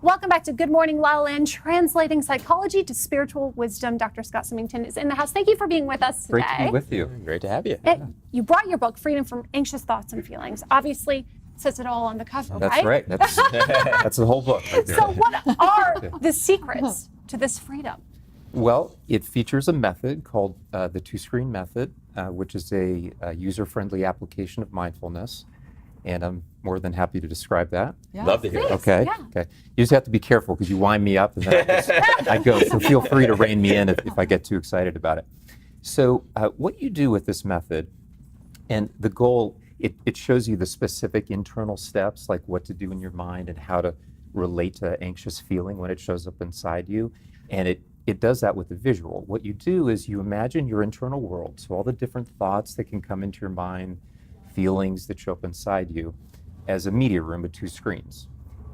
Welcome back to Good Morning LaLa, translating psychology to spiritual wisdom. Dr. Scott Symington is in the house. Thank you for being with us today. Great to be with you. Great to have you. You brought your book, Freedom from Anxious Thoughts and Feelings. Obviously, it says it all on the cover, That's right. That's the whole book right there. So what are the secrets to this freedom? Well, it features a method called the two-screen method, which is a user-friendly application of mindfulness. And I'm more than happy to describe that. Yeah. Love to hear it. Okay. Yeah. Okay. You just have to be careful because you wind me up and then I go. So feel free to rein me in if I get too excited about it. So what you do with this method, and the goal, it shows you the specific internal steps, like what to do in your mind and how to relate to anxious feeling when it shows up inside you. And it does that with a visual. What you do is you imagine your internal world, so all the different thoughts that can come into your mind, feelings that show up inside you, as a media room with two screens.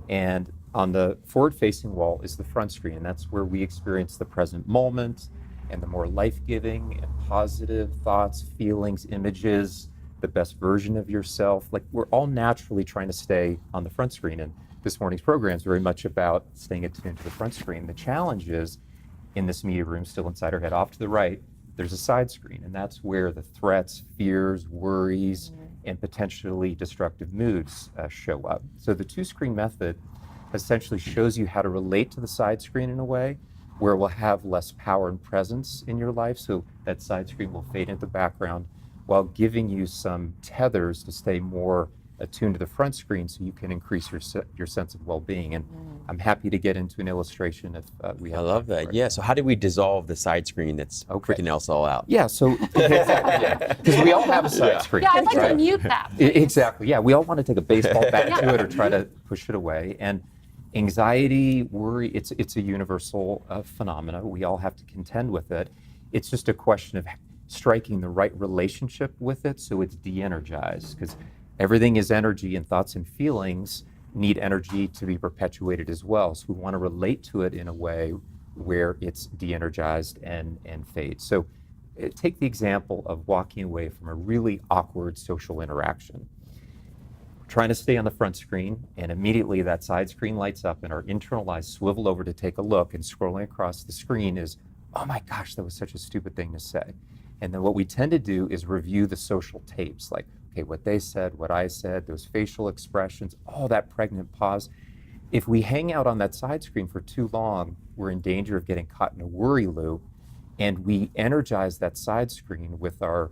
And on the forward-facing wall is the front screen, and that's where we experience the present moment and the more life-giving and positive thoughts, feelings, images, the best version of yourself. Like, we're all naturally trying to stay on the front screen, and this morning's program is very much about staying attuned to the front screen. The challenge is, in this media room, still inside our head, off to the right, there's a side screen, and that's where the threats, fears, worries, and potentially destructive moods show up. So the two-screen method essentially shows you how to relate to the side screen in a way where it will have less power and presence in your life. So that side screen will fade into the background while giving you some tethers to stay more attuned to the front screen so you can increase your sense of well-being. And I'm happy to get into an illustration if we have. I love that. Yeah. So how do we dissolve the side screen that's freaking us all out? Yeah. So because we all have a side screen. Yeah, I'd like to mute that. Exactly. Yeah. We all want to take a baseball bat to it or try to push it away. And anxiety, worry, it's a universal phenomena. We all have to contend with it. It's just a question of striking the right relationship with it so it's de-energized, because everything is energy, and thoughts and feelings need energy to be perpetuated as well. So we want to relate to it in a way where it's de-energized and fades. So take the example of walking away from a really awkward social interaction. We're trying to stay on the front screen, and immediately that side screen lights up and our internal eyes swivel over to take a look, and scrolling across the screen is, oh my gosh, that was such a stupid thing to say. And then what we tend to do is review the social tapes, like, okay, what they said, what I said, those facial expressions, all that pregnant pause. If we hang out on that side screen for too long, we're in danger of getting caught in a worry loop, and we energize that side screen with our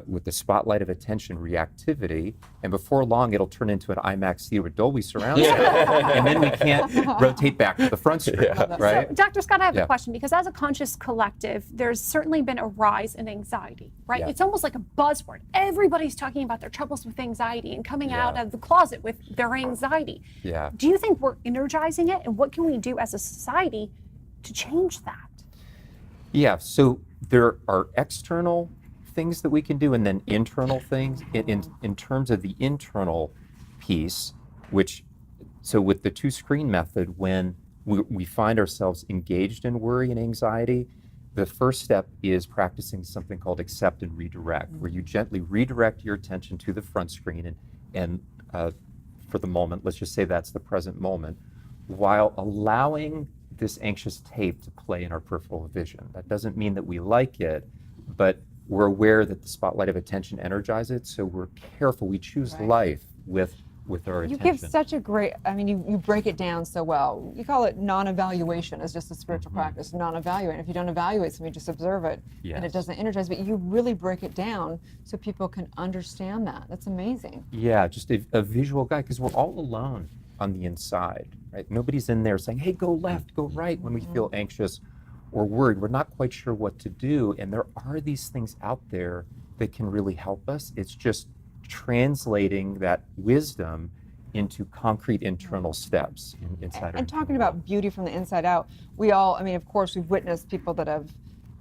with the spotlight of attention reactivity, and before long it'll turn into an IMAX theater with Dolby surround sound, and then we can't rotate back to the front screen, right? So, Dr. Scott, I have a question, because as a conscious collective, there's certainly been a rise in anxiety, right? It's almost like a buzzword. Everybody's talking about their troubles with anxiety and coming out of the closet with their anxiety. Do you think we're energizing it, and what can we do as a society to change that? Yeah, so there are external things that we can do, and then internal things. In terms of the internal piece, so with the two-screen method, when we find ourselves engaged in worry and anxiety, the first step is practicing something called accept and redirect, where you gently redirect your attention to the front screen and for the moment, let's just say that's the present moment, while allowing this anxious tape to play in our peripheral vision. That doesn't mean that we like it, but we're aware that the spotlight of attention energizes it, so we're careful. We choose life with our attention. You give such a great, you break it down so well. You call it non-evaluation as just a spiritual practice, non-evaluate. If you don't evaluate something, just observe it, and it doesn't energize, but you really break it down so people can understand that. That's amazing. Yeah, just a visual guide, because we're all alone on the inside, right? Nobody's in there saying, hey, go left, go right, when we feel anxious or worried. We're not quite sure what to do, and there are these things out there that can really help us. It's just translating that wisdom into concrete internal steps inside. And talking about beauty from the inside out, we all, of course, we've witnessed people that have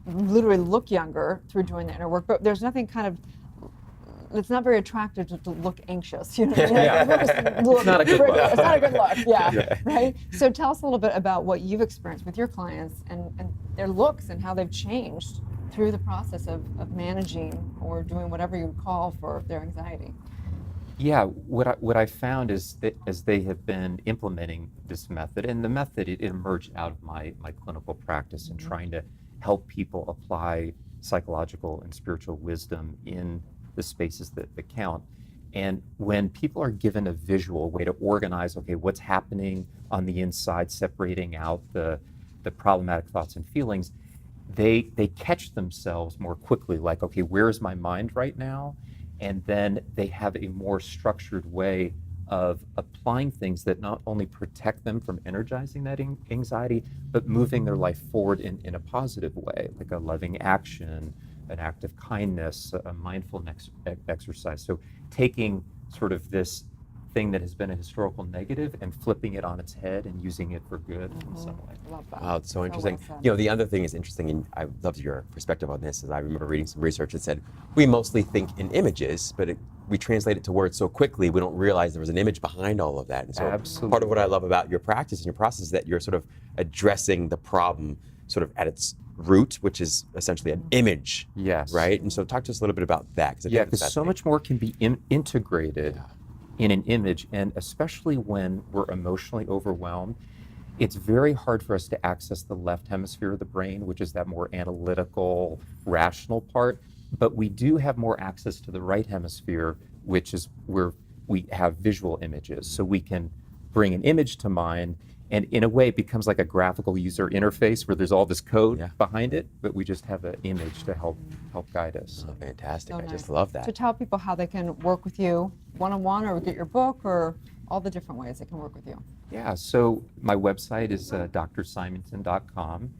literally look younger through doing the inner work, but there's nothing it's not very attractive to look anxious, you know. It's not a good look. It's not a good look, right? So tell us a little bit about what you've experienced with your clients and their looks and how they've changed through the process of managing or doing whatever you would call for their anxiety. Yeah, what I found is that as they have been implementing this method, and the method it emerged out of my clinical practice and trying to help people apply psychological and spiritual wisdom in the spaces that count. And when people are given a visual way to organize, okay, what's happening on the inside, separating out the problematic thoughts and feelings, they catch themselves more quickly, like, okay, where is my mind right now? And then they have a more structured way of applying things that not only protect them from energizing that anxiety, but moving their life forward in a positive way, like a loving action, an act of kindness, a mindfulness exercise. So taking sort of this thing that has been a historical negative and flipping it on its head and using it for good in some way. Love that. Wow, it's so interesting. well said. You know, the other thing is interesting, and I loved your perspective on this, is I remember reading some research that said we mostly think in images, but we translate it to words so quickly we don't realize there was an image behind all of that. And so Absolutely. part of what I love about your practice and your process is that you're sort of addressing the problem sort of at its root, which is essentially an image. Yes. Right? And so talk to us a little bit about that. Yeah, because so much more can be integrated in an image, and especially when we're emotionally overwhelmed, it's very hard for us to access the left hemisphere of the brain, which is that more analytical, rational part. But we do have more access to the right hemisphere, which is where we have visual images. So we can bring an image to mind, and in a way it becomes like a graphical user interface where there's all this code behind it, but we just have an image to help guide us. Oh, fantastic. So I just nice. love that. So tell people how they can work with you one-on-one or get your book or all the different ways they can work with you. Yeah, so my website is drsymington.com,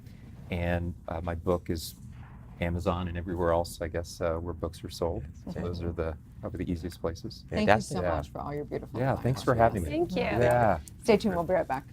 and my book is Amazon and everywhere else, I guess, where books are sold. So those are probably the easiest places. Thank you Fantastic. so much for all your beautiful Yeah, advice. thanks for having me. Thank you. Yeah. Stay tuned, we'll be right back.